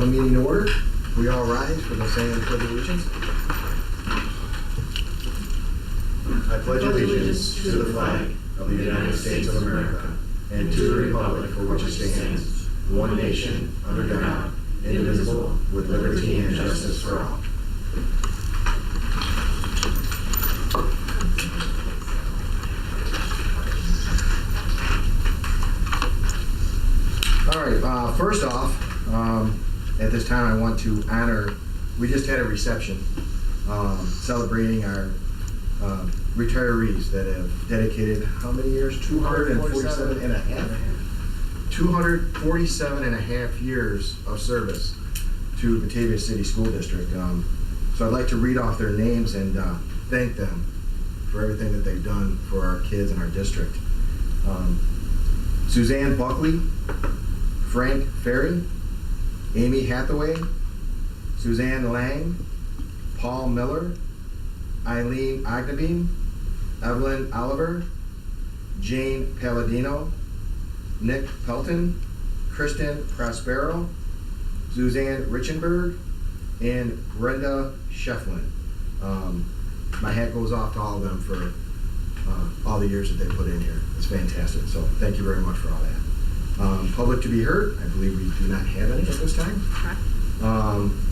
meeting to order. We all rise for the saying of the Pledge of Allegiance. I pledge allegiance to the flag of the United States of America and to the republic for which it stands, one nation, under God, indivisible, with liberty and justice for all. All right, first off, at this time I want to honor, we just had a reception celebrating our retirees that have dedicated how many years? 247 and a half? 247 and a half years of service to Batavia City School District. So I'd like to read off their names and thank them for everything that they've done for our kids in our district. Suzanne Buckley, Frank Ferry, Amy Hathaway, Suzanne Lang, Paul Miller, Eileen Ognabine, Evelyn Oliver, Jane Palladino, Nick Pelton, Kristen Prospero, Suzanne Richenberg, and Brenda Shefflin. My hat goes off to all of them for all the years that they put in here. It's fantastic, so thank you very much for all that. Public to be heard, I believe we do not have any at this time. Okay.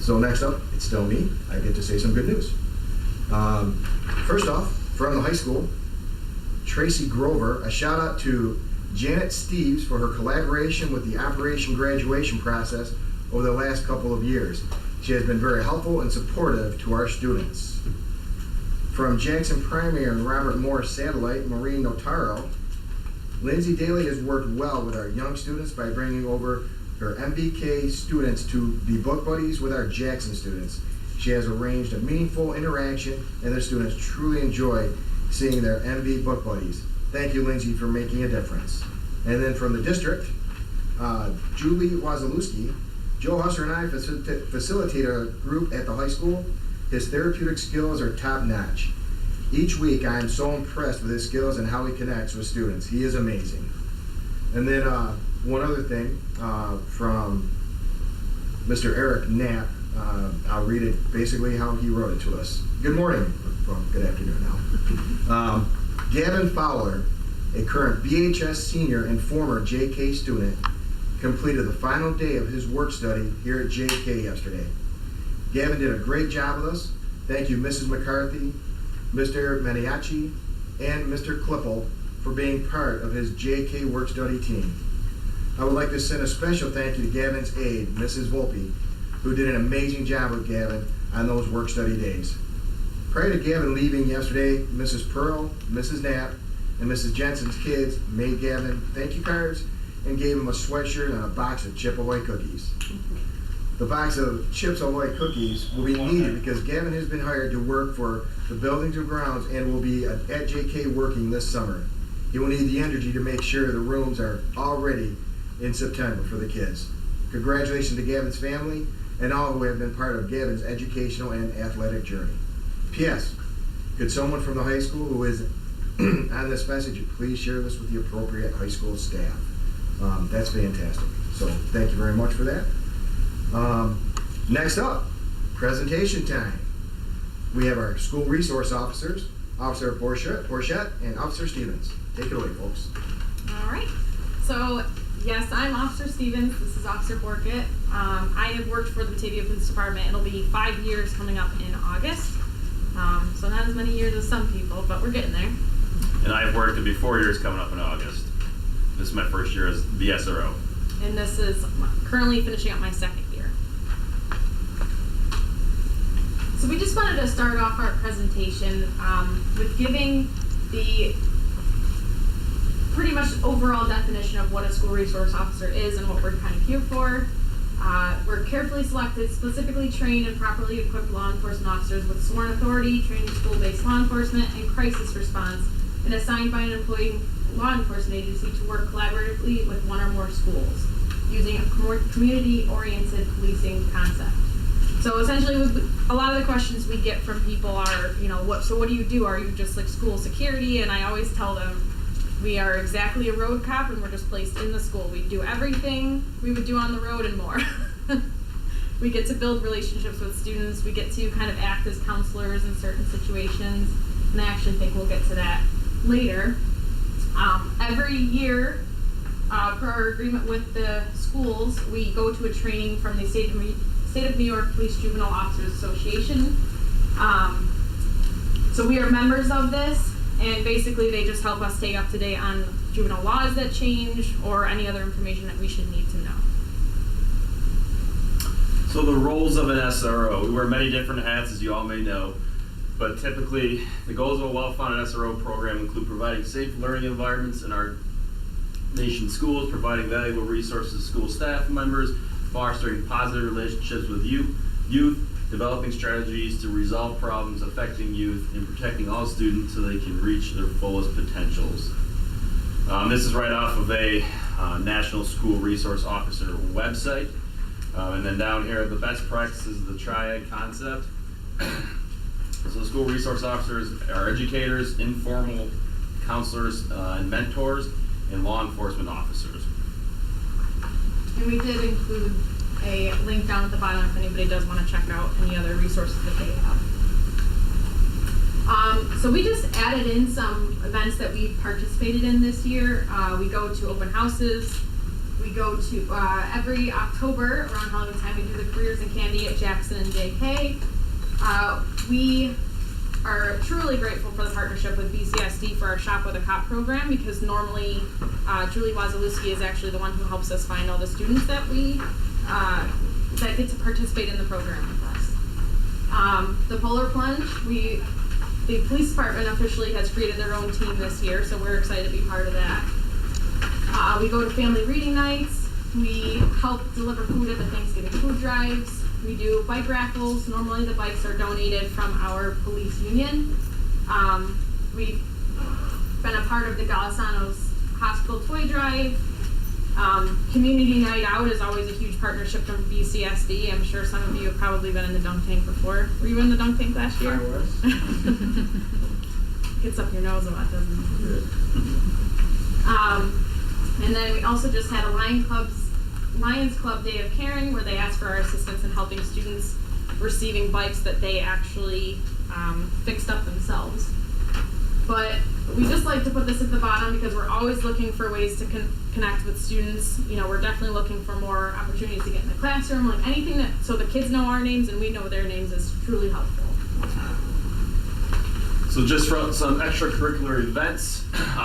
So next up, it's still me. I get to say some good news. First off, from the high school, Tracy Grover, a shout out to Janet Steves for her collaboration with the Operation Graduation process over the last couple of years. She has been very helpful and supportive to our students. From Jackson Primary and Robert Morris Satellite, Maureen Notaro, Lindsay Daly has worked well with our young students by bringing over her MBK students to be book buddies with our Jackson students. She has arranged a meaningful interaction and the students truly enjoy seeing their MB book buddies. Thank you, Lindsay, for making a difference. And then from the district, Julie Wazalewski, Joe Husser and I facilitate a group at the high school. His therapeutic skills are top notch. Each week, I am so impressed with his skills and how he connects with students. He is amazing. And then one other thing from Mr. Eric Knapp. I'll read it basically how he wrote it to us. Good morning. Well, good afternoon now. Gavin Fowler, a current BHS senior and former JK student, completed the final day of his work study here at JK yesterday. Gavin did a great job with us. Thank you, Mrs. McCarthy, Mr. Maniaci, and Mr. Klippel for being part of his JK work study team. I would like to send a special thank you to Gavin's aide, Mrs. Volpe, who did an amazing job with Gavin on those work study days. Prior to Gavin leaving yesterday, Mrs. Pearl, Mrs. Knapp, and Mrs. Jensen's kids made Gavin thank you cards and gave him a sweatshirt and a box of Chip Ahoy cookies. The box of Chips Ahoy cookies will be needed because Gavin has been hired to work for the buildings and grounds and will be at JK working this summer. He will need the energy to make sure the rooms are all ready in September for the kids. Congratulations to Gavin's family and all who have been part of Gavin's educational and athletic journey. P.S. Could someone from the high school who is on this message please share this with the appropriate high school staff? That's fantastic. So thank you very much for that. Next up, presentation time. We have our school resource officers, Officer Borchette and Officer Stevens. Take it away, folks. All right. So, yes, I'm Officer Stevens. This is Officer Borchette. I have worked for the Batavia Police Department. It'll be 5 years coming up in August. So not as many years as some people, but we're getting there. And I've worked, it'll be 4 years coming up in August. This is my first year as the SRO. And this is currently finishing up my second year. So we just wanted to start off our presentation with giving the pretty much overall definition of what a school resource officer is and what we're kind of here for. We're carefully selected, specifically trained and properly equipped law enforcement officers with sworn authority, trained in school-based law enforcement and crisis response, and assigned by an employee law enforcement agency to work collaboratively with one or more schools using a community-oriented policing concept. So essentially, a lot of the questions we get from people are, what do you do? Are you just like school security? And I always tell them, we are exactly a road cop and we're just placed in the school. We do everything we would do on the road and more. We get to build relationships with students. We get to kind of act as counselors in certain situations, and I actually think we'll get to that later. Every year, per our agreement with the schools, we go to a training from the State of New York Police Juvenile Officers Association. So we are members of this, and basically they just help us stay up to date on juvenile laws that change or any other information that we should need to know. So the roles of an SRO, we wear many different hats, as you all may know, but typically the goals of a well-funded SRO program include providing safe learning environments in our nation's schools, providing valuable resources to school staff members, fostering positive relationships with youth, developing strategies to resolve problems affecting youth, and protecting all students so they can reach their fullest potentials. This is right off of a National School Resource Officer website. And then down here, the best practices of the triad concept. So the school resource officers are educators, informal counselors, and mentors, and law enforcement officers. And we did include a link down at the bottom if anybody does want to check out any other resources that they have. So we just added in some events that we participated in this year. We go to open houses. We go to, every October around Halloween time, we do the Careers in Candy at Jackson and JK. We are truly grateful for the partnership with BCSD for our Shop with a Cop program, because normally Julie Wazalewski is actually the one who helps us find all the students that we that get to participate in the program with us. The Polar Plunge, the police department officially has created their own team this year, so we're excited to be part of that. We go to family reading nights. We help deliver food at the Thanksgiving food drives. We do bike raffles. Normally the bikes are donated from our police union. We've been a part of the Galasanos Hospital Toy Drive. Community Night Out is always a huge partnership from BCSD. I'm sure some of you have probably been in the dunk tank before. Were you in the dunk tank last year? I was. Gets up your nose a lot, doesn't it? And then we also just had a Lions Club Day of Caring, where they asked for our assistance in helping students receiving bikes that they actually fixed up themselves. But we just like to put this at the bottom because we're always looking for ways to connect with students. You know, we're definitely looking for more opportunities to get in the classroom, like anything that, so the kids know our names and we know their names, is truly helpful. So just for some extracurricular events,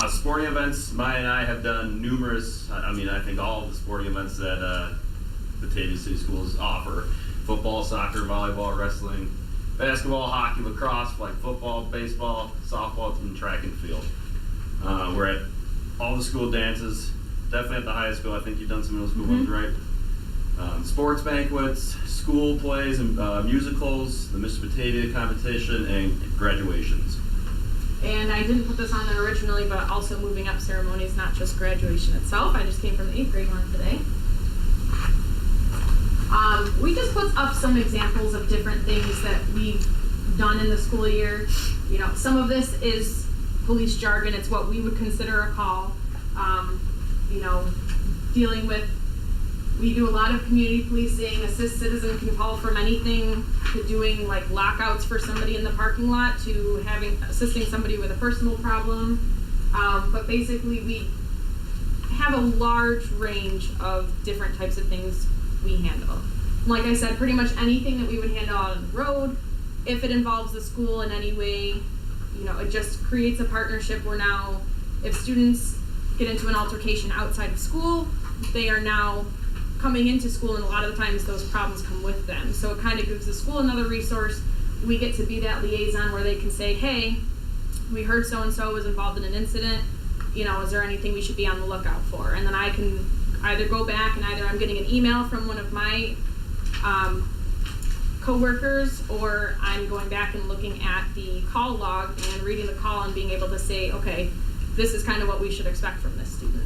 sporting events, Maya and I have done numerous, I think all of the sporting events that Batavia City Schools offer. Football, soccer, volleyball, wrestling, basketball, hockey, lacrosse, like football, baseball, softball, and track and field. We're at all the school dances, definitely at the high school. I think you've done some middle school ones, right? Sports banquets, school plays and musicals, the Miss Batavia competition, and graduations. And I didn't put this on there originally, but also moving up ceremonies, not just graduation itself. I just came from the 8th grade one today. We just put up some examples of different things that we've done in the school year. You know, some of this is police jargon. It's what we would consider a call. You know, dealing with, we do a lot of community policing. Assist Citizen can call from anything to doing like lockouts for somebody in the parking lot to assisting somebody with a personal problem. But basically we have a large range of different types of things we handle. Like I said, pretty much anything that we would handle out on the road. If it involves the school in any way, you know, it just creates a partnership where now if students get into an altercation outside of school, they are now coming into school, and a lot of the times those problems come with them. So it kind of gives the school another resource. We get to be that liaison where they can say, hey, we heard so-and-so was involved in an incident. You know, is there anything we should be on the lookout for? And then I can either go back and either I'm getting an email from one of my co-workers, or I'm going back and looking at the call log and reading the call and being able to say, okay, this is kind of what we should expect from this student.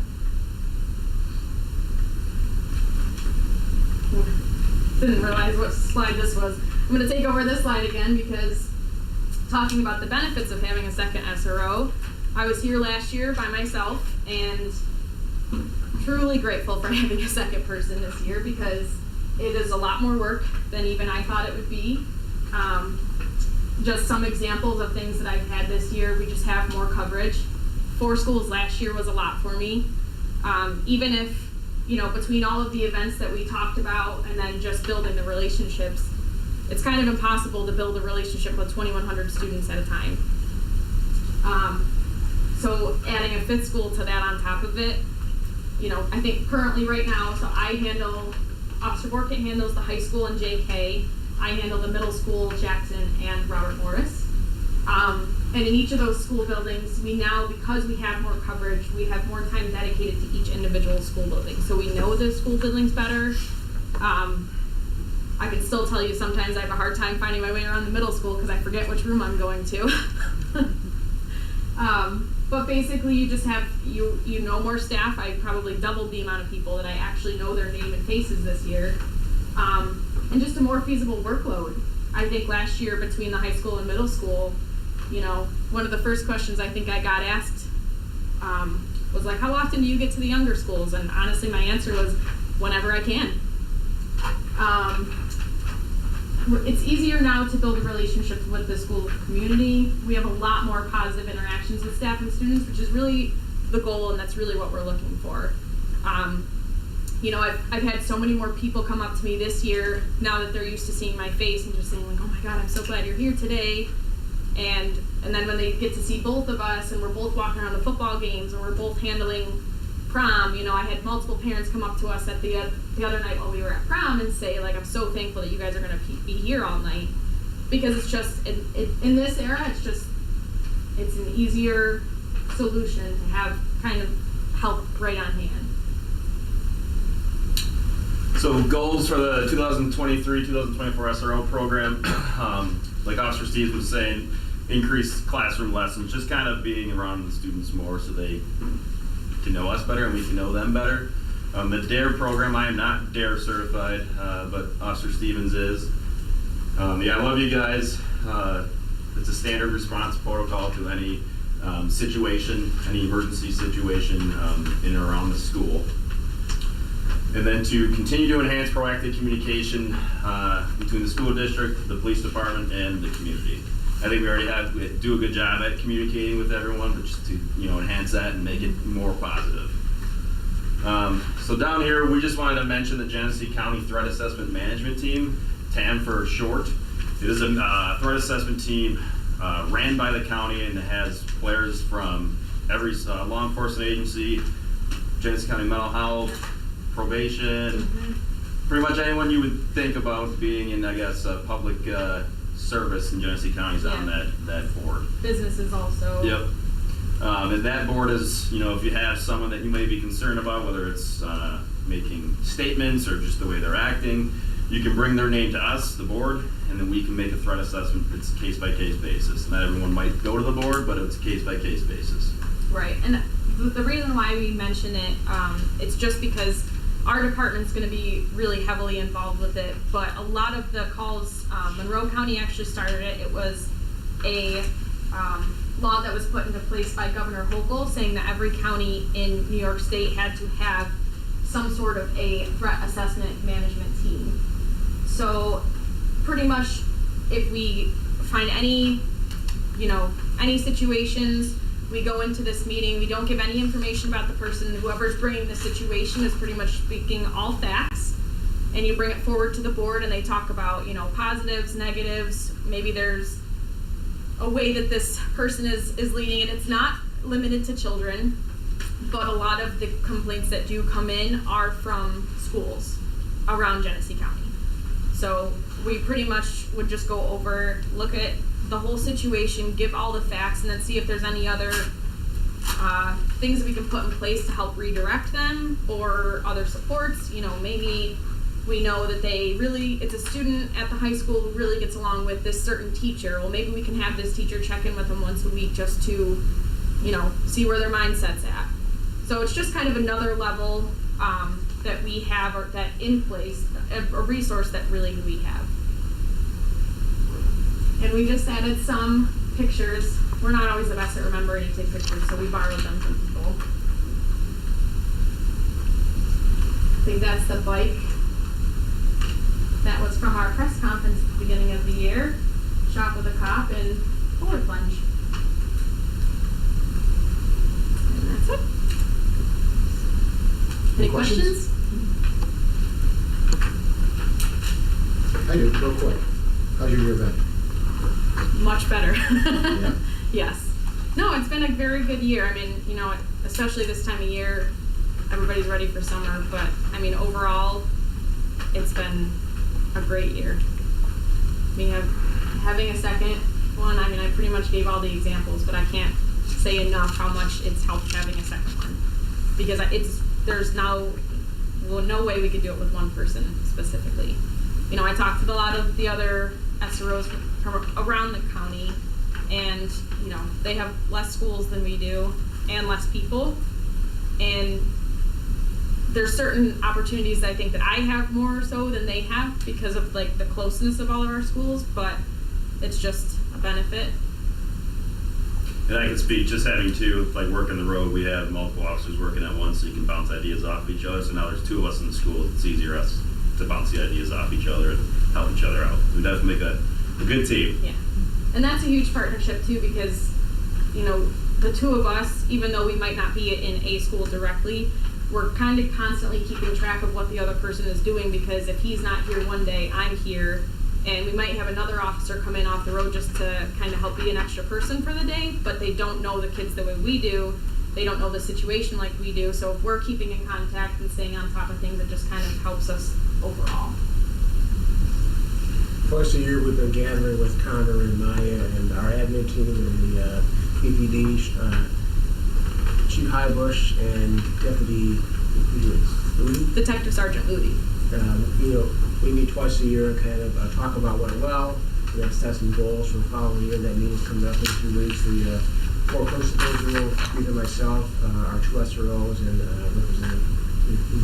Didn't realize what slide this was. I'm going to take over this slide again because talking about the benefits of having a second SRO, I was here last year by myself and truly grateful for having a second person this year because it is a lot more work than even I thought it would be. Just some examples of things that I've had this year, we just have more coverage. 4 schools last year was a lot for me. Even if, between all of the events that we talked about and then just building the relationships, it's kind of impossible to build a relationship with 2,100 students at a time. So adding a 5th school to that on top of it, I think currently right now, so Officer Borkett handles the high school and JK. I handle the middle school, Jackson and Robert Morris. And in each of those school buildings, we now, because we have more coverage, we have more time dedicated to each individual school building. So we know the school buildings better. I can still tell you sometimes I have a hard time finding my way around the middle school because I forget which room I'm going to. But basically you just have, you know more staff. I probably doubled the amount of people that I actually know their name and faces this year. And just a more feasible workload. I think last year between the high school and middle school, one of the first questions I think I got asked was like, how often do you get to the younger schools? And honestly, my answer was, whenever I can. It's easier now to build relationships with the school community. We have a lot more positive interactions with staff and students, which is really the goal, and that's really what we're looking for. I've had so many more people come up to me this year now that they're used to seeing my face and just saying like, oh my God, I'm so glad you're here today. And then when they get to see both of us and we're both walking around the football games and we're both handling prom, I had multiple parents come up to us at the other night while we were at prom and say like, I'm so thankful that you guys are going to be here all night, because it's just in this era, it's an easier solution to have kind of help right on hand. So goals for the 2023-2024 SRO program, like Officer Steve was saying, increase classroom lessons, just kind of being around the students more so they can know us better and we can know them better. The DARE program, I am not DARE certified, but Officer Stevens is. I love you guys. It's a standard response protocol to any situation, any emergency situation in and around the school. And then to continue to enhance proactive communication between the school district, the police department, and the community. I think we do a good job at communicating with everyone, but just to enhance that and make it more positive. So down here, we just wanted to mention the Genesee County Threat Assessment Management Team, TAM for short. It is a threat assessment team ran by the county and has players from every law enforcement agency, Genesee County Mental Health, probation, pretty much anyone you would think about being in, public service in Genesee County is on that board. Businesses also. Yep. And that board is, if you have someone that you may be concerned about, whether it's making statements or just the way they're acting, you can bring their name to us, the board, and then we can make a threat assessment. It's a case-by-case basis. Not everyone might go to the board, but it's a case-by-case basis. Right, and the reason why we mention it, it's just because our department's going to be really heavily involved with it, but a lot of the calls, Monroe County actually started it. It was a law that was put into place by Governor Hochul saying that every county in New York State had to have some sort of a threat assessment management team. So pretty much if we find any situations, we go into this meeting, we don't give any information about the person. Whoever's bringing the situation is pretty much speaking all facts, and you bring it forward to the board and they talk about, positives, negatives, maybe there's a way that this person is leading it. It's not limited to children, but a lot of the complaints that do come in are from schools around Genesee County. So we pretty much would just go over, look at the whole situation, give all the facts, and then see if there's any other things that we can put in place to help redirect them, or other supports. Maybe we know that it's a student at the high school who really gets along with this certain teacher. Well, maybe we can have this teacher check in with them once a week just to, see where their mindset's at. So it's just kind of another level that we have, or that in place, a resource that really we have. And we just added some pictures. We're not always the best at remembering to take pictures, so we borrowed them from people. I think that's the bike. That was from our press conference at the beginning of the year. Shot with a cop and forward plunge. And that's it. Any questions? I do, real quick. How's your year been? Much better. Yeah? Yes. No, it's been a very good year. I mean, you know, especially this time of year, everybody's ready for summer, but I mean, overall, it's been a great year. I mean, having a second one, I mean, I pretty much gave all the examples, but I can't say enough how much it's helped having a second one. Because there's no way we could do it with one person specifically. You know, I talked to a lot of the other SROs from around the county, and, you know, they have less schools than we do and less people. And there's certain opportunities that I think that I have more so than they have because of like the closeness of all of our schools, but it's just a benefit. And I can speak, just having to, like, work on the road, we have multiple officers working at once, so you can bounce ideas off of each other. So now there's 2 of us in the school, it's easier us to bounce the ideas off each other and help each other out. We definitely make a good team. Yeah. And that's a huge partnership too, because, you know, the 2 of us, even though we might not be in a school directly, we're kind of constantly keeping track of what the other person is doing, because if he's not here one day, I'm here. And we might have another officer come in off the road just to kind of help be an extra person for the day, but they don't know the kids the way we do. They don't know the situation like we do. So if we're keeping in contact and staying on top of things, it just kind of helps us overall. Twice a year we've been gathering with Connor and Maya and our admin team and the BPD, Chief Highbush and Deputy Ludi. Detective Sergeant Ludi. You know, we meet twice a year and kind of talk about what went well. We have set some goals for the following year. That meeting's coming up in 2 weeks. The 4 principals will either myself, our 2 SROs, and representative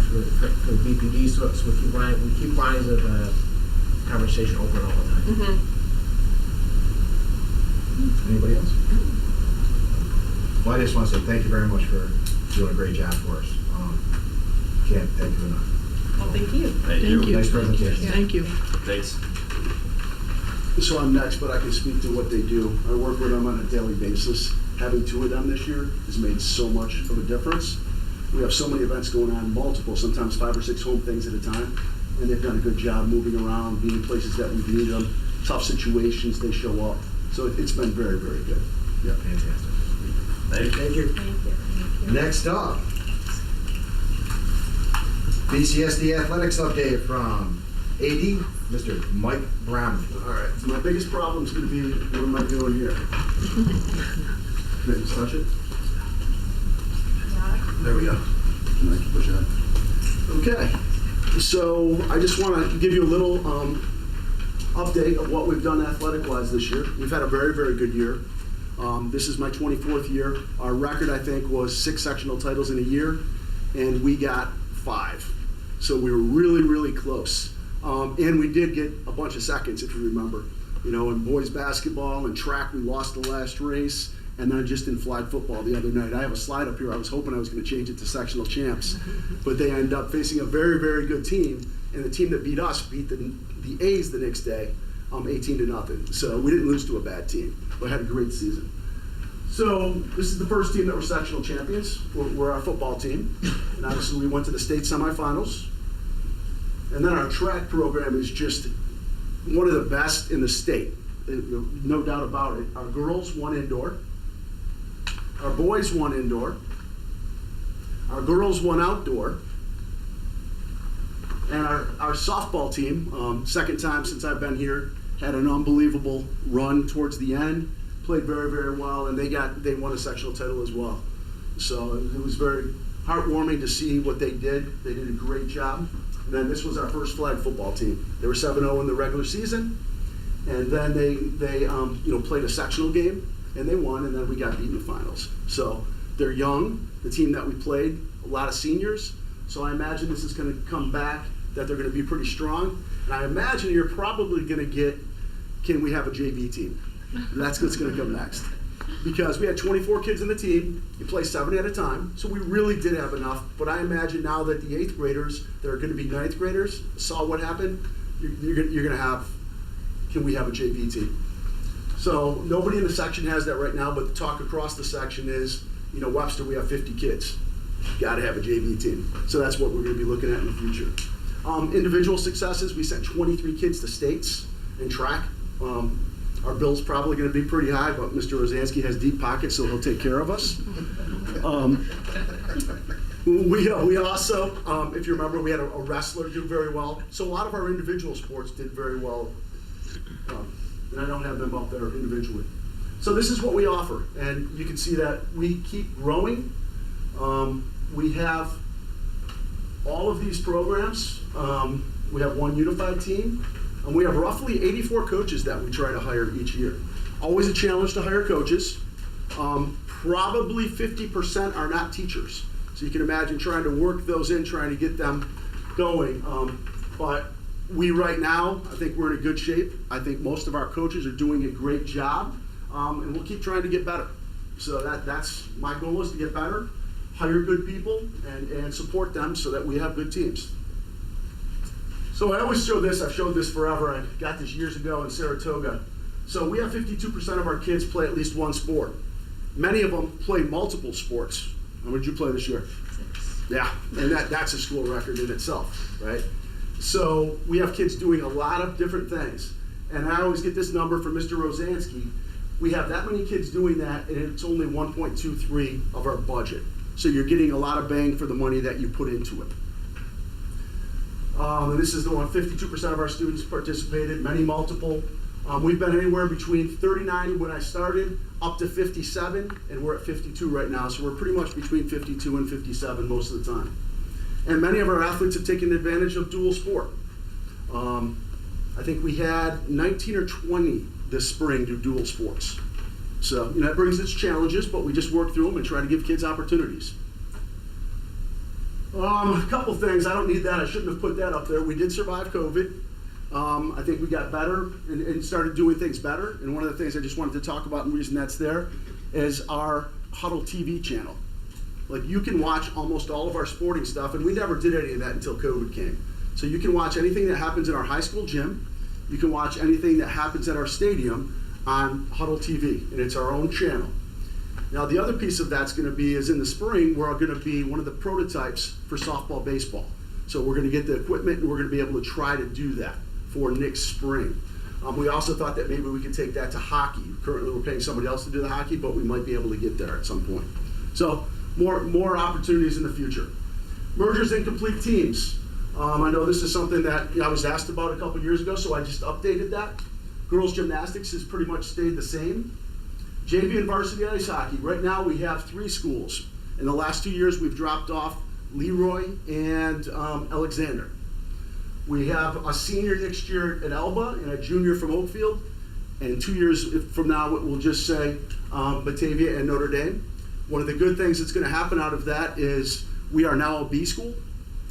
for the BPD. So we keep lines of conversation open all the time. Mm-hmm. Anybody else? Well, I just want to say thank you very much for doing a great job for us. Can't thank you enough. Well, thank you. Thank you. Nice presentation. Yeah. Thank you. Thanks. So I'm next, but I can speak to what they do. I work with them on a daily basis. Having 2 of them this year has made so much of a difference. We have so many events going on, multiple, sometimes 5 or 6 home things at a time, and they've done a good job moving around, being places that we need them, tough situations, they show up. So it's been very, very good. Yeah, fantastic. Thank you. Thank you. Thank you. Thank you. Next up, BCSD athletics update from AD, Mr. Mike Brown. All right, so my biggest problem is going to be, what am I doing here? Can I just touch it? There we go. Can I push that? Okay, so I just want to give you a little update of what we've done athletic-wise this year. We've had a very, very good year. This is my 24th year. Our record, I think, was 6 sectional titles in a year, and we got 5. So we were really, really close. And we did get a bunch of seconds, if you remember. You know, in boys basketball and track, we lost the last race. And then just in flag football the other night. I have a slide up here. I was hoping I was going to change it to sectional champs. But they end up facing a very, very good team. And the team that beat us beat the A's the next day, 18-0. So we didn't lose to a bad team. We had a great season. So this is the first team that were sectional champions. We're our football team. And obviously we went to the state semifinals. And then our track program is just one of the best in the state. No doubt about it. Our girls won indoor. Our boys won indoor. Our girls won outdoor. And our softball team, second time since I've been here, had an unbelievable run towards the end. Played very, very well, and they won a sectional title as well. So it was very heartwarming to see what they did. They did a great job. And then this was our first flag football team. They were 7-0 in the regular season, and then they played a sectional game, and they won, and then we got beat in the finals. So they're young, the team that we played, a lot of seniors. So I imagine this is going to come back, that they're going to be pretty strong. And I imagine you're probably going to get, can we have a JV team? That's what's going to come next. Because we had 24 kids in the team, you play 7 at a time, so we really did have enough. But I imagine now that the 8th graders, that are going to be 9th graders, saw what happened, you're going to have, can we have a JV team? So nobody in the section has that right now, but the talk across the section is, Webster, we have 50 kids. Got to have a JV team. So that's what we're going to be looking at in the future. Individual successes, we sent 23 kids to states in track. Our bill's probably going to be pretty high, but Mr. Rosansky has deep pockets, so he'll take care of us. We also, if you remember, we had a wrestler do very well. So a lot of our individual sports did very well, and I don't have them up there individually. So this is what we offer, and you can see that we keep growing. We have all of these programs. We have one unified team, and we have roughly 84 coaches that we try to hire each year. Always a challenge to hire coaches. Probably 50% are not teachers. So you can imagine trying to work those in, trying to get them going. But we right now, I think we're in a good shape. I think most of our coaches are doing a great job, and we'll keep trying to get better. So that's my goal, is to get better, hire good people, and support them so that we have good teams. So I always show this. I've showed this forever. I got this years ago in Saratoga. So we have 52% of our kids play at least one sport. Many of them play multiple sports. And what did you play this year? 6. Yeah, and that's a school record in itself, right? So we have kids doing a lot of different things. And I always get this number from Mr. Rosansky. We have that many kids doing that, and it's only 1.23 of our budget. So you're getting a lot of bang for the money that you put into it. And this is the one, 52% of our students participated, many multiple. We've been anywhere between 39 when I started, up to 57, and we're at 52 right now. So we're pretty much between 52 and 57 most of the time. And many of our athletes have taken advantage of dual sport. I think we had 19 or 20 this spring do dual sports. So, that brings its challenges, but we just work through them and try to give kids opportunities. A couple things. I don't need that. I shouldn't have put that up there. We did survive COVID. I think we got better and started doing things better. And one of the things I just wanted to talk about, and the reason that's there, is our Huddle TV channel. Like, you can watch almost all of our sporting stuff, and we never did any of that until COVID came. So you can watch anything that happens in our high school gym. You can watch anything that happens at our stadium on Huddle TV, and it's our own channel. Now, the other piece of that's going to be is in the spring, we're going to be one of the prototypes for softball, baseball. So we're going to get the equipment, and we're going to be able to try to do that for next spring. We also thought that maybe we could take that to hockey. Currently, we're paying somebody else to do the hockey, but we might be able to get there at some point. So more opportunities in the future. Mergers and complete teams. I know this is something that I was asked about a couple years ago, so I just updated that. Girls gymnastics has pretty much stayed the same. JV and varsity ice hockey. Right now we have 3 schools. In the last 2 years we've dropped off Leroy and Alexander. We have a senior next year at Elba and a junior from Oakfield. And 2 years from now we'll just say Batavia and Notre Dame. One of the good things that's going to happen out of that is we are now a B school.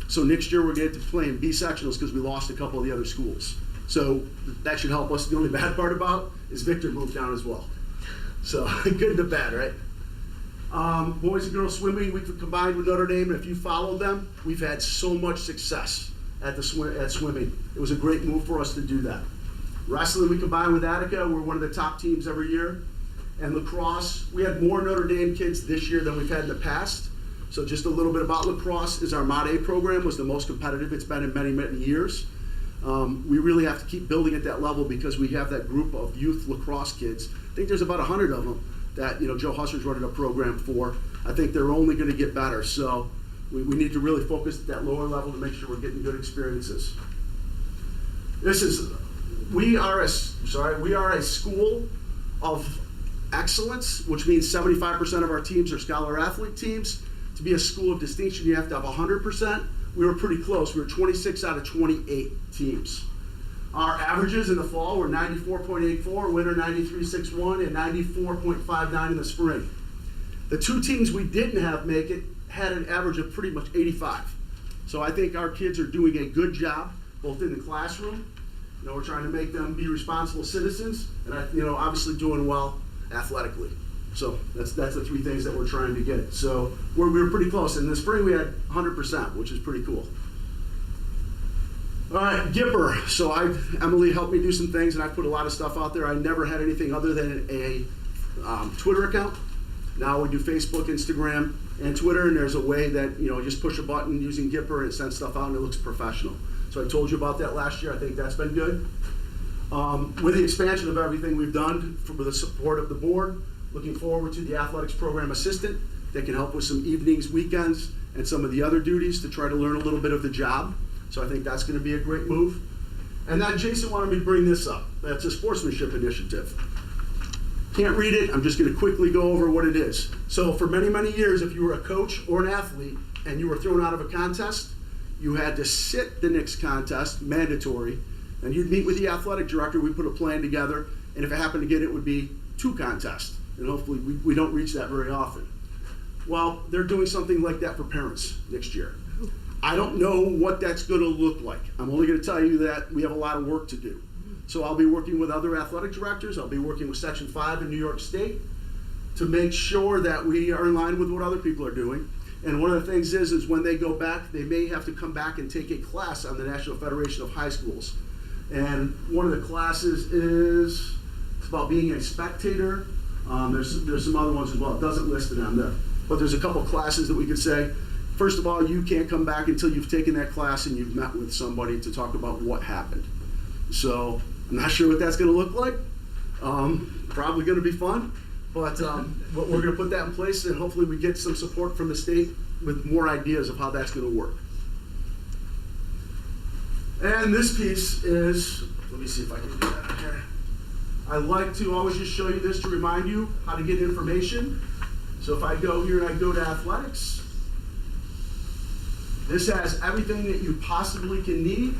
So next year we're going to get to play in B sectionals because we lost a couple of the other schools. So that should help us. The only bad part about is Victor moved down as well. So good to bad, right? Boys and girls swimming, we combined with Notre Dame, and if you follow them, we've had so much success at swimming. It was a great move for us to do that. Wrestling, we combined with Attica. We're one of the top teams every year. And lacrosse, we had more Notre Dame kids this year than we've had in the past. So just a little bit about lacrosse is our Mod A program was the most competitive it's been in many, many years. We really have to keep building at that level because we have that group of youth lacrosse kids. I think there's about 100 of them that Joe Husser's running a program for. I think they're only going to get better. So we need to really focus at that lower level to make sure we're getting good experiences. We are a school of excellence, which means 75% of our teams are scholar athlete teams. To be a school of distinction, you have to have 100%. We were pretty close. We were 26 out of 28 teams. Our averages in the fall were 94.84, winter 93.61, and 94.59 in the spring. The 2 teams we didn't have make it had an average of pretty much 85. So I think our kids are doing a good job, both in the classroom. We're trying to make them be responsible citizens, and obviously doing well athletically. So that's the 3 things that we're trying to get. So we were pretty close. In the spring we had 100%, which is pretty cool. All right, Gipper. So Emily helped me do some things, and I put a lot of stuff out there. I never had anything other than a Twitter account. Now we do Facebook, Instagram, and Twitter, and there's a way that, just push a button using Gipper and it sends stuff out and it looks professional. So I told you about that last year. I think that's been good. With the expansion of everything we've done with the support of the board, looking forward to the athletics program assistant that can help with some evenings, weekends, and some of the other duties to try to learn a little bit of the job. So I think that's going to be a great move. And then Jason wanted me to bring this up. That's a sportsmanship initiative. Can't read it. I'm just going to quickly go over what it is. So for many, many years, if you were a coach or an athlete and you were thrown out of a contest, you had to sit the next contest, mandatory, and you'd meet with the athletic director. We put a plan together, and if it happened again, it would be 2 contests. And hopefully we don't reach that very often. Well, they're doing something like that for parents next year. I don't know what that's going to look like. I'm only going to tell you that we have a lot of work to do. So I'll be working with other athletic directors. I'll be working with Section 5 in New York State to make sure that we are in line with what other people are doing. And one of the things is when they go back, they may have to come back and take a class on the National Federation of High Schools. And one of the classes is about being a spectator. There's some other ones as well. It doesn't list it on there. But there's a couple classes that we could say, first of all, you can't come back until you've taken that class and you've met with somebody to talk about what happened. So I'm not sure what that's going to look like. Probably going to be fun. But we're going to put that in place, and hopefully we get some support from the state with more ideas of how that's going to work. And this piece is, let me see if I can do that here. I like to always just show you this to remind you how to get information. So if I go here and I go to athletics, this has everything that you possibly can need.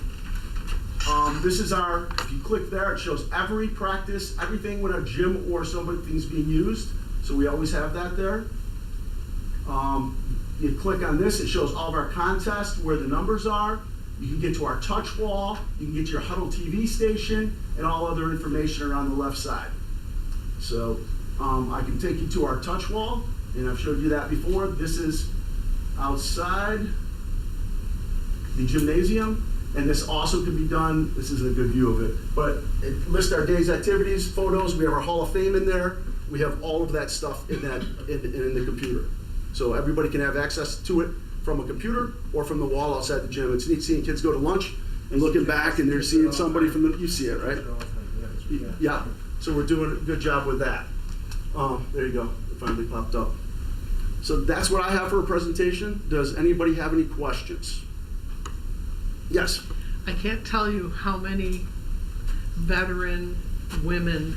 This is if you click there, it shows every practice, everything when a gym or something's being used. So we always have that there. You click on this, it shows all of our contests, where the numbers are. You can get to our touch wall, you can get to your Huddle TV station, and all other information around the left side. So I can take you to our touch wall, and I've showed you that before. This is outside the gymnasium. And this also can be done, this isn't a good view of it, but it lists our day's activities, photos, we have our Hall of Fame in there, we have all of that stuff in the computer. So everybody can have access to it from a computer or from the wall outside the gym. It's neat seeing kids go to lunch and looking back and they're seeing somebody from you see it, right? Yeah, so we're doing a good job with that. There you go, it finally popped up. So that's what I have for a presentation. Does anybody have any questions? Yes. I can't tell you how many veteran women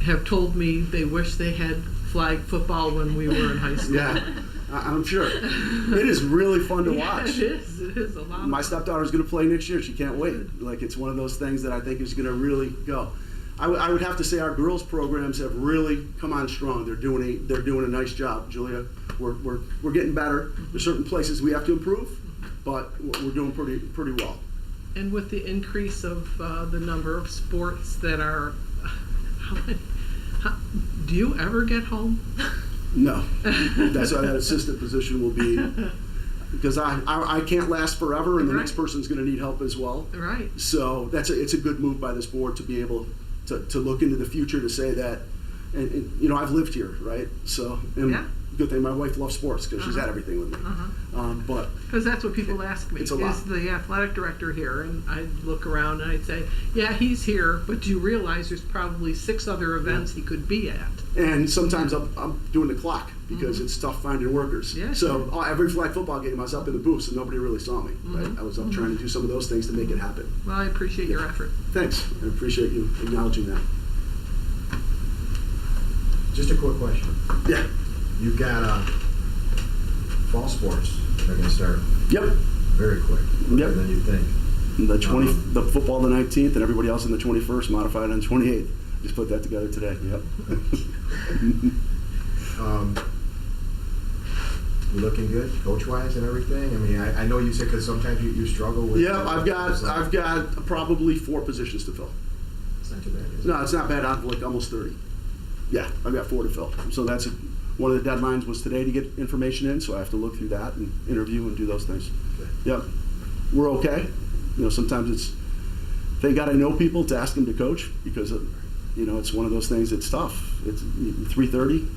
have told me they wish they had flag football when we were in high school. Yeah, I'm sure. It is really fun to watch. It is. It is a lot of fun. My stepdaughter's going to play next year. She can't wait. Like, it's one of those things that I think is going to really go. I would have to say our girls programs have really come on strong. They're doing a nice job, Julia. We're getting better. There's certain places we have to improve, but we're doing pretty well. And with the increase of the number of sports that are, do you ever get home? No, that's why that assistant position will be, because I can't last forever, and the next person's going to need help as well. Right. So it's a good move by this board to be able to look into the future, to say that, and you know, I've lived here, right? So yeah. Good thing my wife loves sports, because she's had everything with me. But because that's what people ask me, it's a lot. Is the athletic director here? And I'd look around and I'd say, yeah, he's here, but do you realize there's probably 6 other events he could be at? And sometimes I'm doing the clock, because it's tough finding workers. Yeah, so every flag football game I was up in the booth, and nobody really saw me. Right? I was up trying to do some of those things to make it happen. Well, I appreciate your effort. Thanks. I appreciate you acknowledging that. Just a quick question. Yeah. You've got fall sports. They're going to start. Yep. Very quick. Yep. Than you think. The football the 19th, and everybody else on the 21st, modified on 28th. Just put that together today. Yep. You looking good, coach-wise and everything? I mean, I know you said, because sometimes you struggle with. Yeah, I've got probably 4 positions to fill. It's not too bad, is it? No, it's not bad. I've like almost 30. Yeah, I've got 4 to fill. So that's one of the deadlines was today to get information in, so I have to look through that and interview and do those things. Okay. Yep. We're okay. sometimes they got to know people to ask them to coach, because it's one of those things. It's tough. It's 3:30.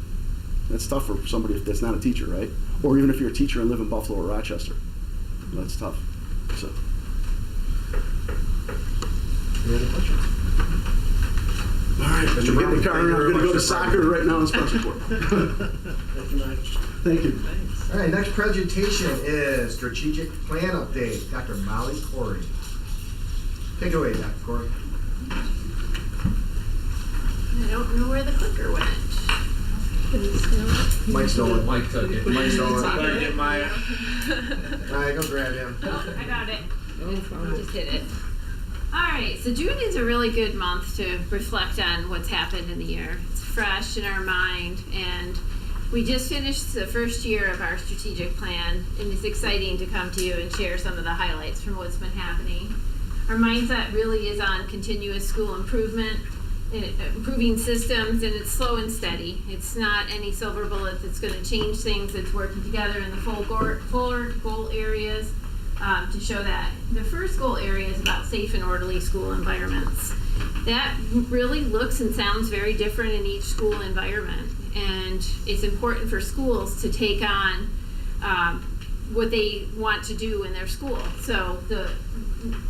That's tough for somebody that's not a teacher, right? Or even if you're a teacher and live in Buffalo or Rochester, that's tough. So, Any other questions? all right, Mr. get Brown, the car. thank you I'm very going to go much, to Mr. soccer Brown. right now in special court. Thank you, Mike. Thank you. All right, next presentation is strategic plan update. Dr. Molly Corey. Take it away, Dr. Corey. I don't know where the clicker went. Mike Stolen. Mike took it. Mike Stolen. Better get my. All right, go grab him. Oh, I got it. I just hit it. All right, so June is a really good month to reflect on what's happened in the year. It's fresh in our mind, and we just finished the first year of our strategic plan, and it's exciting to come to you and share some of the highlights from what's been happening. Our mindset really is on continuous school improvement, and improving systems, and it's slow and steady. It's not any silver bullet that's going to change things. It's working together in the four goal areas to show that. The first goal area is about safe and orderly school environments. That really looks and sounds very different in each school environment, and it's important for schools to take on what they want to do in their school. So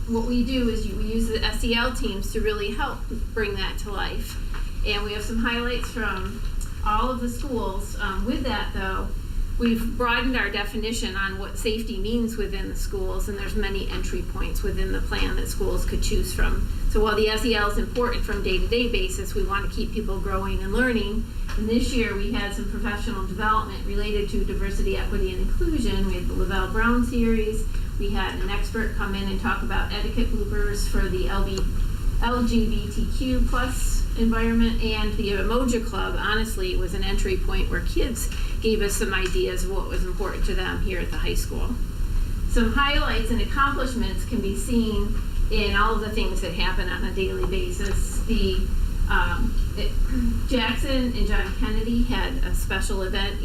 what we do is we use the SEL teams to really help bring that to life. And we have some highlights from all of the schools. With that, though, we've broadened our definition on what safety means within the schools, and there's many entry points within the plan that schools could choose from. So while the SEL is important from day-to-day basis, we want to keep people growing and learning. And this year we had some professional development related to diversity, equity, and inclusion. We had the Lavelle Brown series. We had an expert come in and talk about etiquette bloopers for the LGBTQ plus environment, and the Emoji Club, honestly, was an entry point where kids gave us some ideas of what was important to them here at the high school. Some highlights and accomplishments can be seen in all of the things that happen on a daily basis. Jackson and John Kennedy had a special event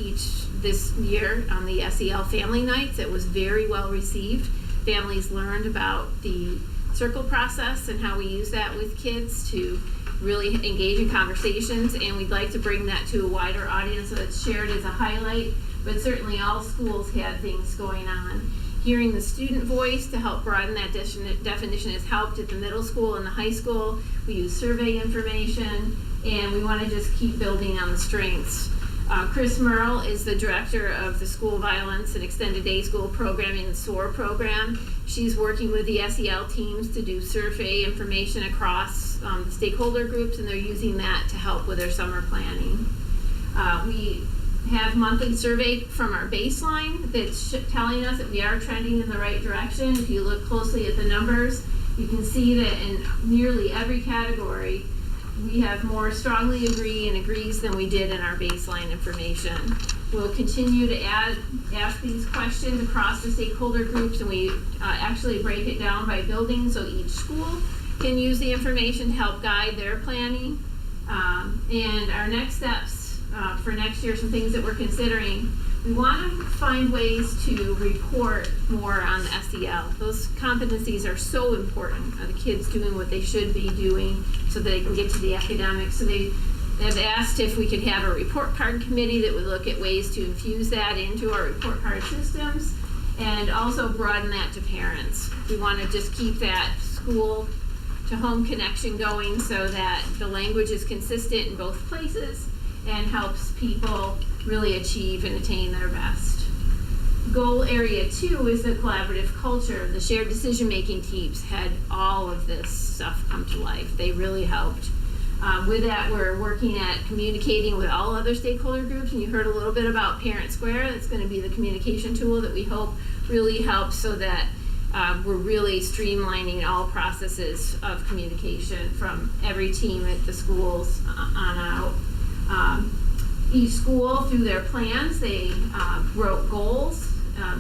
this year on the SEL Family Nights. It was very well received. Families learned about the circle process and how we use that with kids to really engage in conversations, and we'd like to bring that to a wider audience, so it's shared as a highlight. But certainly all schools had things going on. Hearing the student voice to help broaden that definition has helped at the middle school and the high school. We use survey information, and we want to just keep building on the strengths. Chris Merle is the director of the School Violence and Extended Day School Programming, the SOAR program. She's working with the SEL teams to do survey information across the stakeholder groups, and they're using that to help with their summer planning. We have monthly survey from our baseline that's telling us that we are trending in the right direction. If you look closely at the numbers, you can see that in nearly every category, we have more strongly agree and agrees than we did in our baseline information. We'll continue to ask these questions across the stakeholder groups, and we actually break it down by building, so each school can use the information to help guide their planning. And our next steps for next year, some things that we're considering. We want to find ways to report more on the SEL. Those competencies are so important. The kids doing what they should be doing so that they can get to the academics. So they have asked if we could have a report card committee that would look at ways to infuse that into our report card systems, and also broaden that to parents. We want to just keep that school to home connection going so that the language is consistent in both places and helps people really achieve and attain their best. Goal area 2 is the collaborative culture. The shared decision-making teams had all of this stuff come to life. They really helped. With that, we're working at communicating with all other stakeholder groups, and you heard a little bit about Parent Square. That's going to be the communication tool that we hope really helps so that we're really streamlining all processes of communication from every team at the schools on out. Each school, through their plans, they wrote goals.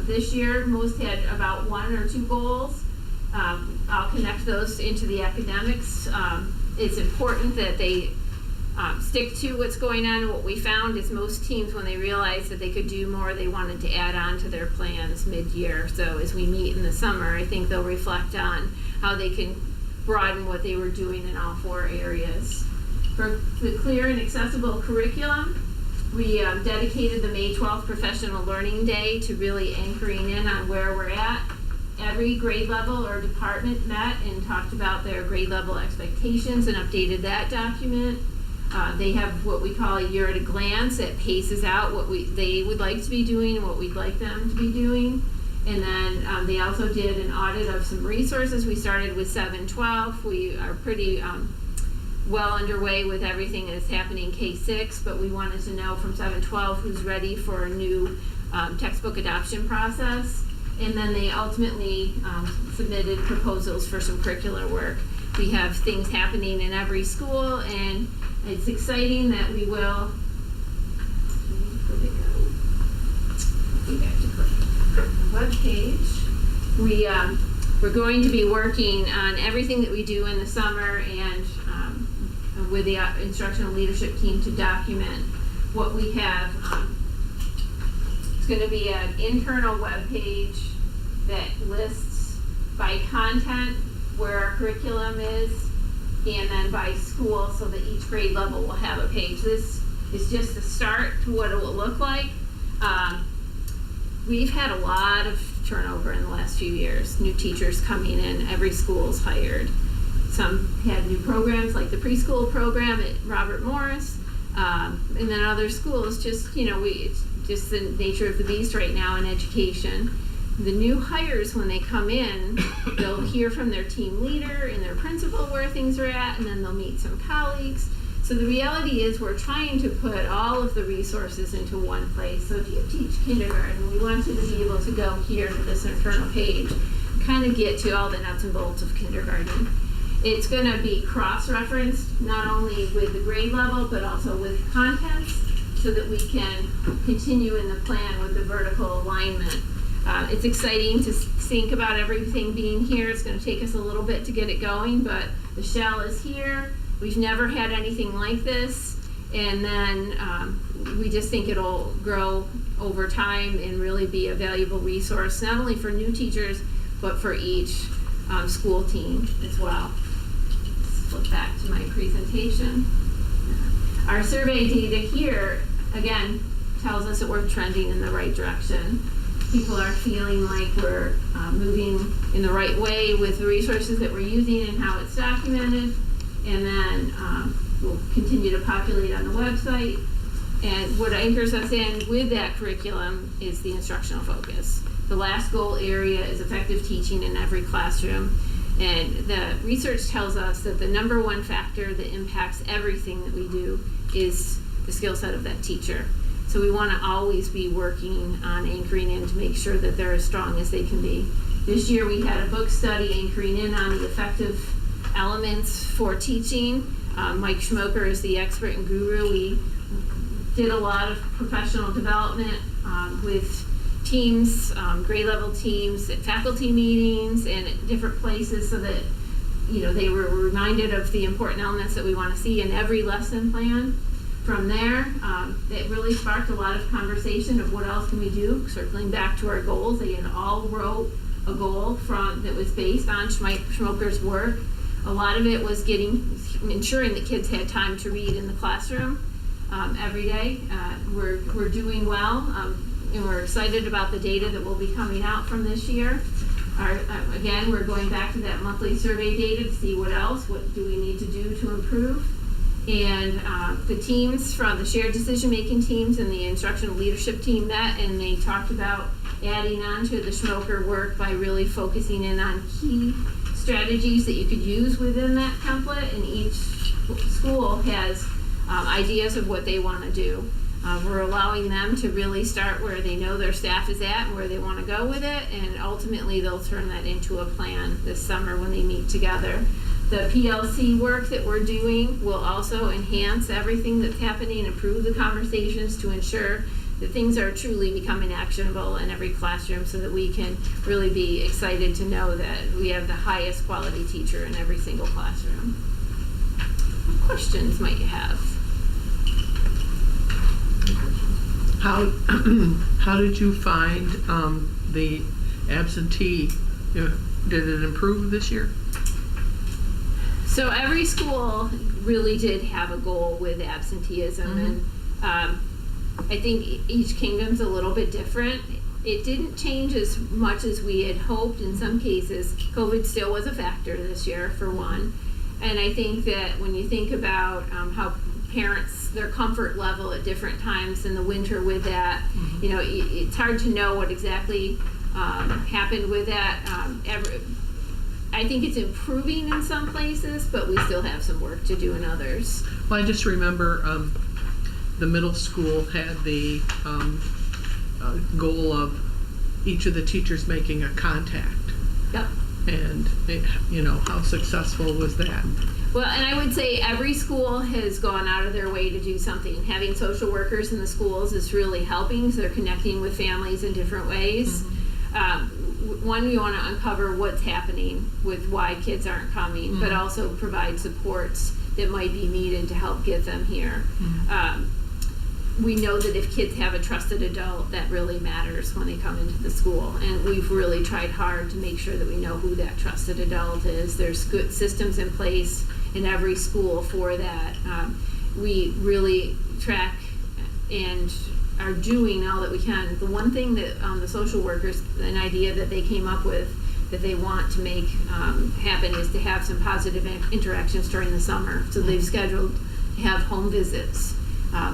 This year, most had about 1 or 2 goals. I'll connect those into the academics. It's important that they stick to what's going on. What we found is most teams, when they realized that they could do more, they wanted to add on to their plans mid-year. So as we meet in the summer, I think they'll reflect on how they can broaden what they were doing in all 4 areas. For the clear and accessible curriculum, we dedicated the May 12th Professional Learning Day to really anchoring in on where we're at. Every grade level or department met and talked about their grade level expectations and updated that document. They have what we call a year at a glance that paces out what they would like to be doing and what we'd like them to be doing. And then they also did an audit of some resources. We started with 7-12. We are pretty well underway with everything that's happening K-6, but we wanted to know from 7-12 who's ready for a new textbook adoption process. And then they ultimately submitted proposals for some curricular work. We have things happening in every school, and it's exciting that we will. Web page. We're going to be working on everything that we do in the summer and with the instructional leadership team to document what we have. It's going to be an internal web page that lists by content where our curriculum is, and then by school, so that each grade level will have a page. This is just the start to what it will look like. We've had a lot of turnover in the last few years, new teachers coming in, every school's hired. Some had new programs like the preschool program at Robert Morris, and then other schools just, it's just the nature of the beast right now in education. The new hires, when they come in, they'll hear from their team leader and their principal where things are at, and then they'll meet some colleagues. So the reality is we're trying to put all of the resources into one place. So if you teach kindergarten, we want you to be able to go here to this internal page, kind of get to all the nuts and bolts of kindergarten. It's going to be cross-referenced not only with the grade level, but also with contents, so that we can continue in the plan with the vertical alignment. It's exciting to think about everything being here. It's going to take us a little bit to get it going, but the shell is here. We've never had anything like this, and then we just think it'll grow over time and really be a valuable resource, not only for new teachers, but for each school team as well. Let's flip back to my presentation. Our survey data here, again, tells us that we're trending in the right direction. People are feeling like we're moving in the right way with the resources that we're using and how it's documented. And then we'll continue to populate on the website. And what anchors us in with that curriculum is the instructional focus. The last goal area is effective teaching in every classroom. And the research tells us that the number one factor that impacts everything that we do is the skill set of that teacher. So we want to always be working on anchoring in to make sure that they're as strong as they can be. This year we had a book study anchoring in on the effective elements for teaching. Mike Schmoker is the expert and guru. We did a lot of professional development with teams, grade level teams, at faculty meetings and at different places, so that they were reminded of the important elements that we want to see in every lesson plan. From there, it really sparked a lot of conversation of what else can we do, circling back to our goals. They had all wrote a goal that was based on Schmoker's work. A lot of it was ensuring that kids had time to read in the classroom every day. We're doing well, and we're excited about the data that will be coming out from this year. Again, we're going back to that monthly survey data to see what do we need to do to improve. And the teams from the shared decision-making teams and the instructional leadership team met, and they talked about adding on to the Schmoker work by really focusing in on key strategies that you could use within that template, and each school has ideas of what they want to do. We're allowing them to really start where they know their staff is at and where they want to go with it, and ultimately they'll turn that into a plan this summer when they meet together. The PLC work that we're doing will also enhance everything that's happening, improve the conversations to ensure that things are truly becoming actionable in every classroom, so that we can really be excited to know that we have the highest quality teacher in every single classroom. What questions might you have? How how did you find the absentee? Did it improve this year? So every school really did have a goal with absenteeism, and I think each kingdom's a little bit different. It didn't change as much as we had hoped in some cases. COVID still was a factor this year, for one. And I think that when you think about how parents, their comfort level at different times in the winter with that, you know, it's hard to know what exactly happened with that. I think it's improving in some places, but we still have some work to do in others. Well, I just remember the middle school had the goal of each of the teachers making a contact. Yep. And, how successful was that? Well, and I would say every school has gone out of their way to do something. Having social workers in the schools is really helping, because they're connecting with families in different ways. One, we want to uncover what's happening with why kids aren't coming, but also provide supports that might be needed to help get them here. We know that if kids have a trusted adult, that really matters when they come into the school. And we've really tried hard to make sure that we know who that trusted adult is. There's good systems in place in every school for that. We really track and are doing all that we can. The one thing that the social workers, an idea that they came up with that they want to make happen, is to have some positive interactions during the summer. So they've scheduled to have home visits.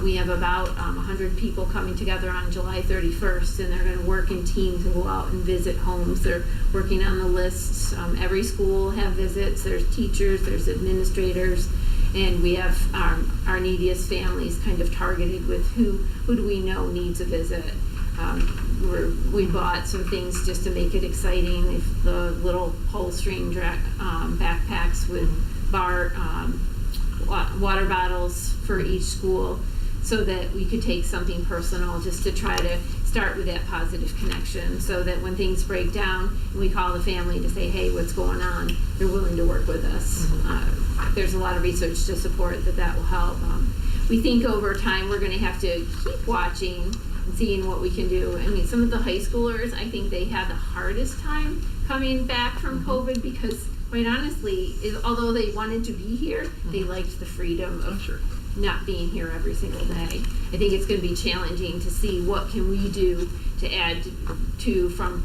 We have about 100 people coming together on July 31st, and they're going to work in teams and go out and visit homes. They're working on the lists. Every school will have visits. There's teachers, there's administrators, and we have our neediest families kind of targeted with who do we know needs a visit. We bought some things just to make it exciting. If the little pull string backpacks with water bottles for each school, so that we could take something personal just to try to start with that positive connection, so that when things break down and we call the family to say, hey, what's going on, they're willing to work with us. There's a lot of research to support that will help. We think over time we're going to have to keep watching and seeing what we can do. I mean, some of the high schoolers, I think they had the hardest time coming back from COVID, because quite honestly, although they wanted to be here, they liked the freedom of not being here every single day. I think it's going to be challenging to see what can we do to add to from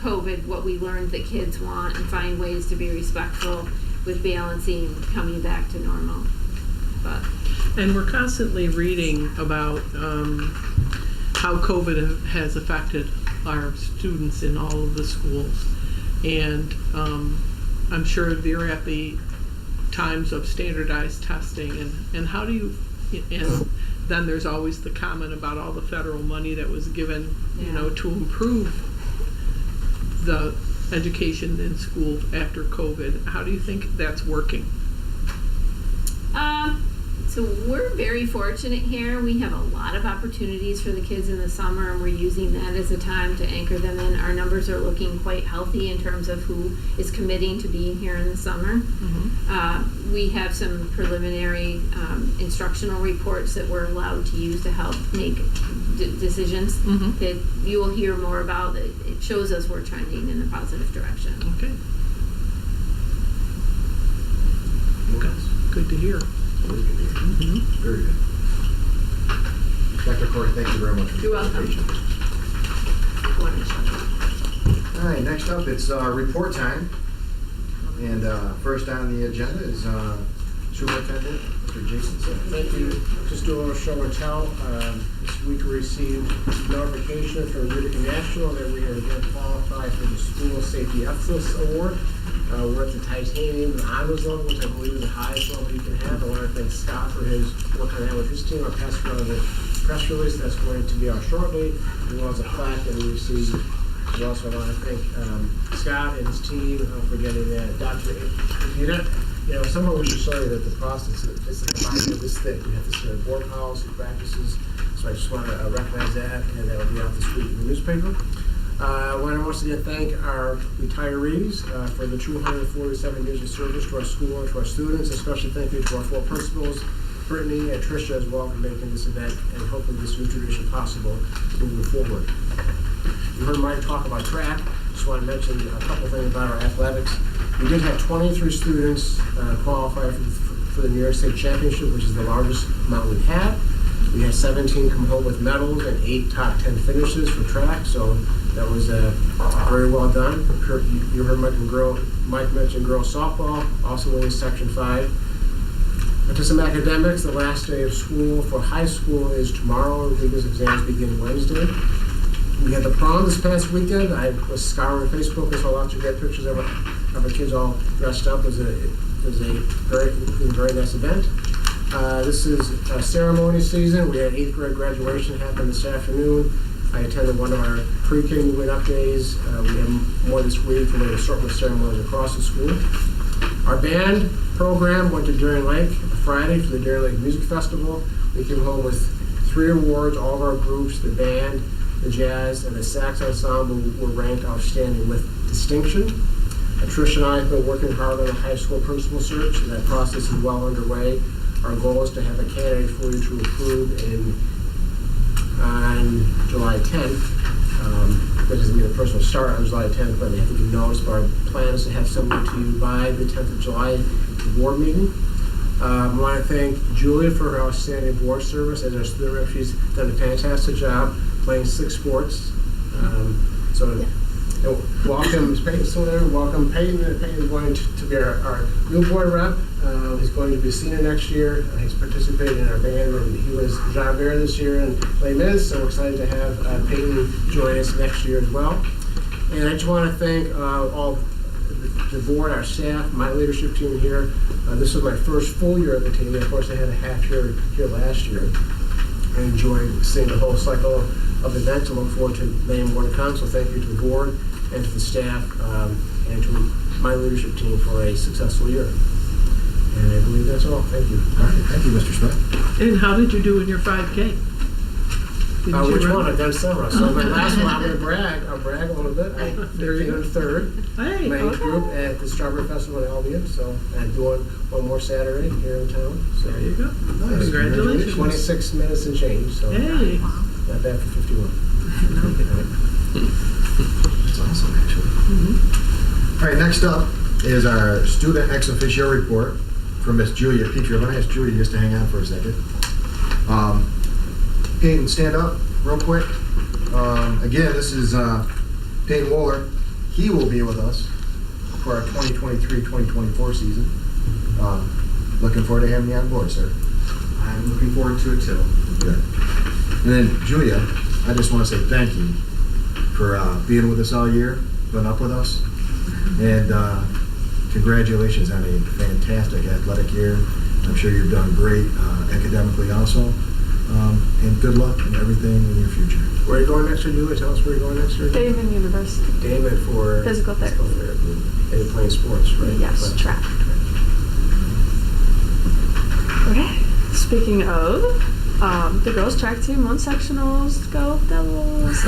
COVID what we learned that kids want, and find ways to be respectful with balancing coming back to normal. And we're constantly reading about how COVID has affected our students in all of the schools. And I'm sure they're at the times of standardized testing, and how do you, and then there's always the comment about all the federal money that was given, to improve the education in school after COVID. How do you think that's working? So we're very fortunate here. We have a lot of opportunities for the kids in the summer, and we're using that as a time to anchor them in. Our numbers are looking quite healthy in terms of who is committing to being here in the summer. We have some preliminary instructional reports that we're allowed to use to help make decisions that you will hear more about. It shows us we're trending in the positive direction. Okay. Good to hear. Very good. Very good. Dr. Corey, thank you very much for You're the presentation. welcome. All right, next up, it's report time. And first on the agenda is Superintendent Mr. Jason Sims. Thank you. Just do a little show and tell. This week we received notification from Utica National that we are going to qualify for the School Safety Excellence Award. We're at the Titanium Honors level, which I believe is the highest level you can have. I want to thank Scott for his work on that with his team. I'll pass around the press release that's going to be out shortly, as well as a plaque that we received. And also, I want to thank Scott and his team for getting that document. Somewhere we should show you that the process is a binder this thick. We have to submit board policy practices. So I just want to recognize that, and that will be out this week in the newspaper. I want to once again thank our retirees for the 247 years of service to our school and to our students. Especially thank you to our 4 principals Brittany and Tricia as well for making this event and hopefully this new tradition possible moving forward. You heard Mike talk about track. Just want to mention a couple things about our athletics. We did have 23 students qualify for the New York State Championship, which is the largest amount we've had. We had 17 come home with medals and 8 top 10 finishes for track, so that was very well done. You heard Mike mention girls softball, also winning Section 5. And to some academics, the last day of school for high school is tomorrow. The biggest exams begin Wednesday. We had the prom this past weekend. I was scouring Facebook and saw lots of great pictures of our kids all dressed up. It was a very nice event. This is ceremony season. We had 8th grade graduation happen this afternoon. I attended one of our pre-K moving up days. We have more this week. We're going to start with ceremonies across the school. Our band program went to Deering Lake Friday for the Deering Lake Music Festival. We came home with 3 awards. All of our groups, the band, the jazz, and the sax ensemble were ranked outstanding with distinction. Tricia and I have been working hard on the high school principal search, and that process is well underway. Our goal is to have a candidate for you to approve on July 10th. That doesn't mean the person will start on July 10th, but they have to give notice. But our plan is to have somebody to you by the 10th of July at the board meeting. I want to thank Julia for her outstanding board service as our student rep. She's done a fantastic job playing 6 sports. Welcome, is Peyton still there? Welcome Peyton. Peyton is going to be our new board rep. He's going to be a senior next year. He's participated in our band, and he was Javert this year in Les Mis, so we're excited to have Peyton join us next year as well. And I just want to thank all the board, our staff, my leadership team here. This was my first full year at the team. Of course, I had a half year here last year. I enjoyed seeing the whole cycle of events and look forward to many more to come. So thank you to the board and to the staff and to my leadership team for a successful year. And I believe that's all. Thank you. All right, thank you, Mr. Smith. And how did you do in your 5K? Which one? I've done several. So my last one, I'm going to brag. I'll brag a little bit. I came in 3rd. Hey, my age group at the Strawberry Festival in Albion. So I'm doing one more Saturday here in town. So there you go. Nice. Congratulations. 26 minutes and change. So Hey. not bad for 51. That's awesome, actually. All right, next up is our student ex officio report from Miss Julia Petrie. I'm going to ask Julia just to hang on for a second. Peyton, stand up real quick. Again, this is Peyton Wohler. He will be with us for our 2023-2024 season. Looking forward to having you on board, sir. I'm looking forward to it too. Good. And then, Julia, I just want to say thank you for being with us all year, putting up with us. And congratulations on a fantastic athletic year. I'm sure you've done great academically also. And good luck in everything in your future. Where are you going next year, Julia? Tell us where you're going next year. Damon University. Damon for Physical therapy. And you're playing sports, right? Yes, track. Okay. Speaking of, the girls' track team won sectionals. Go Devils!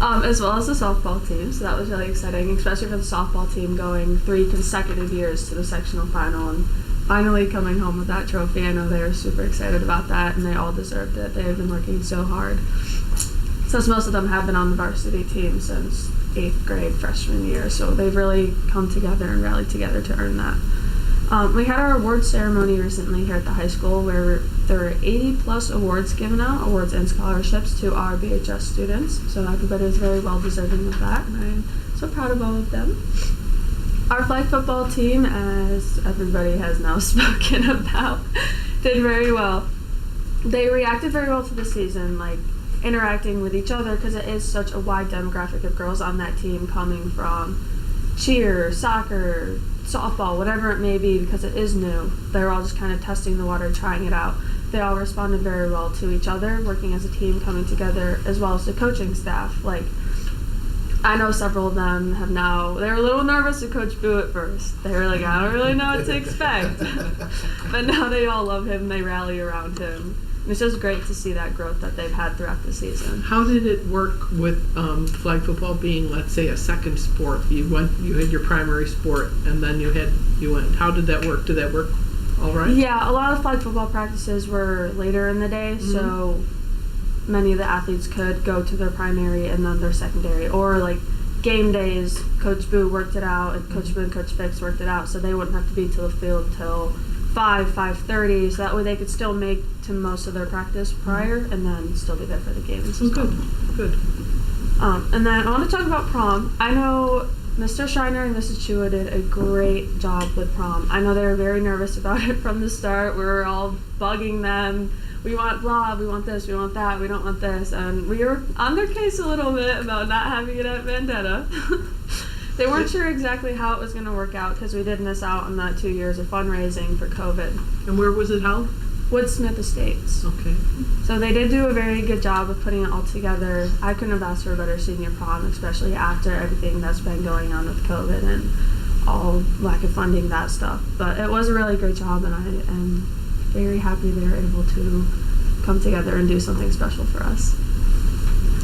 As well as the softball team. So that was really exciting, especially for the softball team going 3 consecutive years to the sectional final and finally coming home with that trophy. I know they were super excited about that, and they all deserved it. They have been working so hard. Since most of them have been on the varsity team since 8th grade freshman year, so they've really come together and rallied together to earn that. We had our awards ceremony recently here at the high school where there were 80 plus awards given out, awards and scholarships to our BHS students. So everybody was very well deserving of that, and I'm so proud of all of them. Our flag football team, as everybody has now spoken about, did very well. They reacted very well to the season, like interacting with each other, because it is such a wide demographic of girls on that team coming from cheer, soccer, softball, whatever it may be, because it is new. They're all just kind of testing the water, trying it out. They all responded very well to each other, working as a team, coming together, as well as the coaching staff. Like, I know several of them have now, they were a little nervous with Coach Boo at first. They were like, I don't really know what to expect. But now they all love him, they rally around him. And it's just great to see that growth that they've had throughout the season. How did it work with flag football being, let's say, a second sport? You had your primary sport, and then you went. How did that work? Did that work all right? Yeah, a lot of flag football practices were later in the day, so many of the athletes could go to their primary and then their secondary. Or like game days, Coach Boo worked it out, and Coach Boo and Coach Fix worked it out, so they wouldn't have to be to the field till 5:30, so that way they could still make to most of their practice prior and then still be there for the games. Oh, good, good. And then I want to talk about prom. I know Mr. Shiner and Mrs. Chua did a great job with prom. I know they were very nervous about it from the start. We were all bugging them. We want blah, we want this, we want that, we don't want this. And we were on their case a little bit about not having it at Vendetta. They weren't sure exactly how it was going to work out because we did miss out on that 2 years of fundraising for COVID. And where was it held? Woodsmith Estates. Okay. So they did do a very good job of putting it all together. I couldn't have asked for a better senior prom, especially after everything that's been going on with COVID and all lack of funding, that stuff. But it was a really great job, and I am very happy they were able to come together and do something special for us.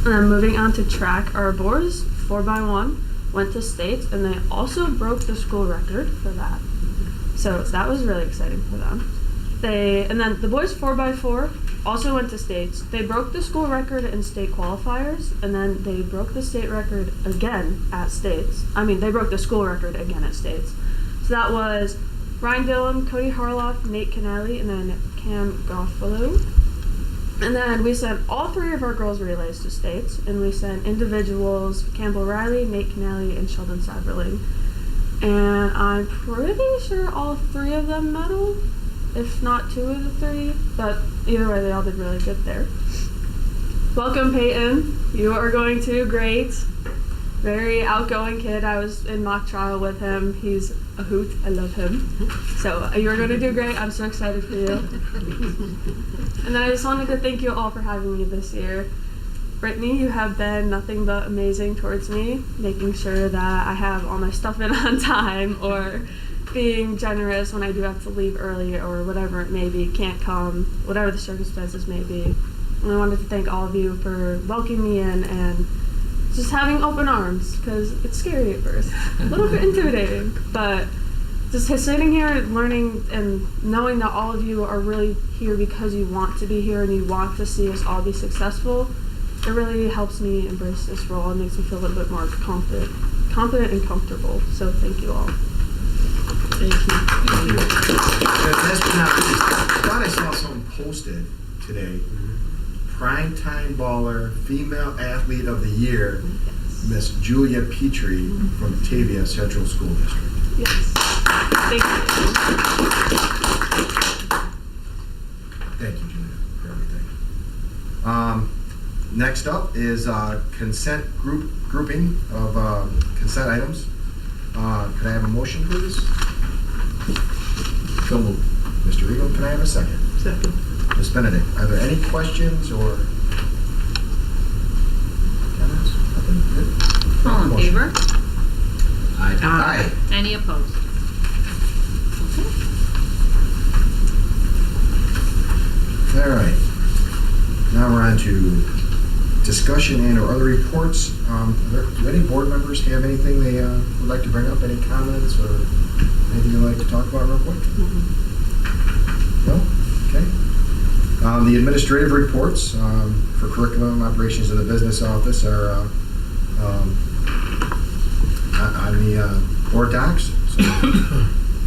And then moving on to track, our boys 4x1 went to states, and they also broke the school record for that. So that was really exciting for them. And then the boys 4x4 also went to states. They broke the school record in state qualifiers, and then they broke the state record again at states. I mean, they broke the school record again at states. So that was Ryan Dillon, Cody Harloff, Nate Canali, and then Cam Goffalo. And then we sent all 3 of our girls' relays to states, and we sent individuals Campbell Riley, Nate Canali, and Sheldon Saberling. And I'm pretty sure all 3 of them medaled, if not 2 of the 3, but either way, they all did really good there. Welcome, Peyton. You are going to do great. Very outgoing kid. I was in mock trial with him. He's a hoot. I love him. So you're going to do great. I'm so excited for you. And then I just wanted to thank you all for having me this year. Brittany, you have been nothing but amazing towards me, making sure that I have all my stuff in on time, or being generous when I do have to leave early or whatever it may be, can't come, whatever the circumstances may be. And I wanted to thank all of you for welcoming me in and just having open arms, because it's scary at first, a little bit intimidating, but just sitting here and learning and knowing that all of you are really here because you want to be here and you want to see us all be successful, it really helps me embrace this role and makes me feel a little bit more confident and comfortable. So thank you all. Thank you. Last but not least, I thought I saw something posted today. Primetime Baller Female Athlete of the Year, Miss Julia Petrie from Batavia Central School District. Yes. Thank you. Thank you, Julia, for everything. Next up is consent grouping of consent items. Can I have a motion, please? So moved. Mr. Eagle, can I have a second? Second. Ms. Benedict, are there any questions or comments? Nothing? Good. All in Motion. favor? Aye. Aye. Any opposed? All right. Now we're on to discussion and or other reports. Do any board members have anything they would like to bring up? Any comments or anything you'd like to talk about real quick? No? Okay. The administrative reports for curriculum operations of the business office are on the board docs. So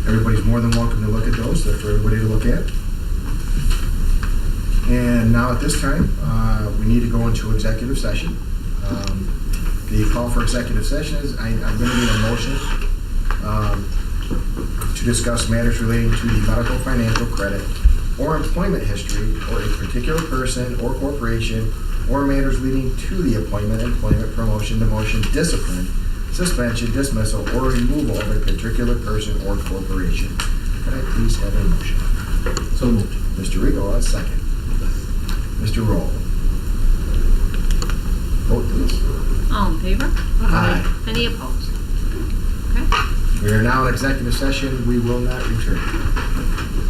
everybody's more than welcome to look at those. They're for everybody to look at. And now at this time, we need to go into executive session. The call for executive session is I'm going to need a motion to discuss matters relating to the medical, financial, credit, or employment history or a particular person or corporation, or matters leading to the appointment, employment, promotion, demotion, discipline, suspension, dismissal, or removal of a particular person or corporation. Can I please have a motion? So moved. Mr. Rigo, a second. Mr. Roll. Vote please. All in favor? Aye. Any opposed? Okay. We are now in executive session. We will not return.